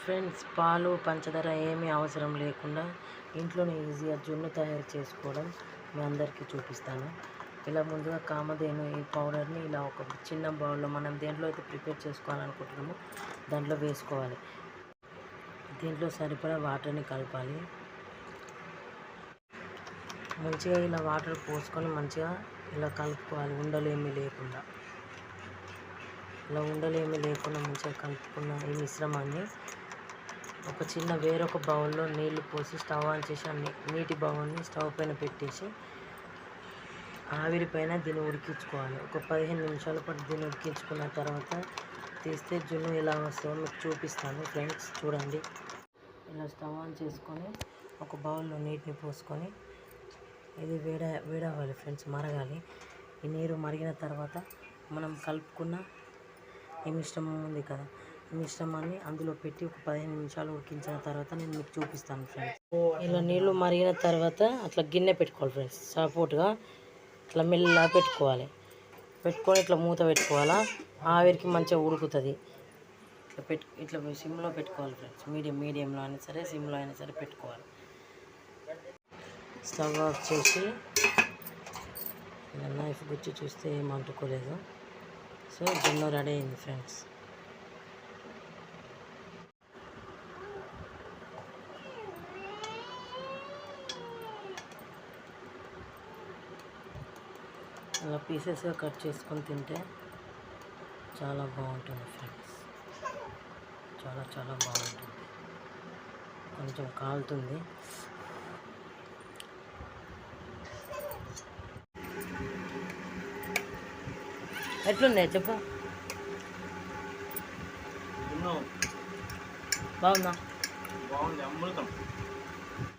Friends, పాలు పంచదార ఏమీ అవసరం లేకుండా ఇంట్లోనే ఈజీగా జున్ను తయారు చేసుకోవడం మీ అందరికీ చూపిస్తాను. ఇలా ముందుగా కామధేను ఈ పౌడర్ని ఇలా ఒక చిన్న బౌల్లో మనం దేంట్లో అయితే ప్రిపేర్ చేసుకోవాలనుకుంటున్నామో దాంట్లో వేసుకోవాలి. దీంట్లో సరిపడా వాటర్ని కలపాలి. మంచిగా ఇలా వాటర్ పోసుకొని మంచిగా ఇలా కలుపుకోవాలి. ఉండలేమీ లేకుండా మంచిగా కలుపుకున్న ఈ మిశ్రమాన్ని ఒక చిన్న వేరొక బౌల్లో నీళ్లు పోసి స్టవ్ ఆన్ చేసి నీటి బౌల్ని స్టవ్ పైన పెట్టేసి ఆవిరి పైన దీన్ని ఉడికించుకోవాలి. ఒక 15 నిమిషాల పాటు దీన్ని ఉడికించుకున్న తర్వాత తీస్తే జున్ను ఎలా వస్తుందో మీకు చూపిస్తాను. ఫ్రెండ్స్ చూడండి, ఇలా స్టవ్ ఆన్ చేసుకొని ఒక బౌల్లో నీటిని పోసుకొని ఇది వేడవ్వాలి ఫ్రెండ్స్, మరగాలి. ఈ నీరు మరిగిన తర్వాత మనం కలుపుకున్న ఈ మిశ్రమం ఉంది కదా, ఈ మిశ్రమాన్ని అందులో పెట్టి ఒక 15 నిమిషాలు ఉడికించిన తర్వాత నేను మీకు చూపిస్తాను ఫ్రెండ్స్. ఇలా నీళ్ళు మరిగిన తర్వాత అట్లా గిన్నె పెట్టుకోవాలి ఫ్రెండ్స్, సపోర్ట్గా ఇట్లా మెల్లగా పెట్టుకొని ఇట్లా మూత పెట్టుకోవాలా. ఆవిరికి మంచిగా ఉడుకుతుంది. ఇట్లా సిమ్లో పెట్టుకోవాలి ఫ్రెండ్స్. మీడియంలో అయినా సరే, సిమ్లో అయినా సరే పెట్టుకోవాలి. స్టవ్ ఆఫ్ చేసి ఇలా నైఫ్ గుచ్చి చూస్తే ఏం అంటుకోలేదు. సో జున్ను రెడీ అయింది ఫ్రెండ్స్. ఇలా పీసెస్గా కట్ చేసుకొని తింటే చాలా బాగుంటుంది ఫ్రెండ్స్, చాలా బాగుంటుంది. కొంచెం కాలుతుంది. ఎట్లున్నాయి చెప్పు? బాగుందా? బాగుంది, అమృతం.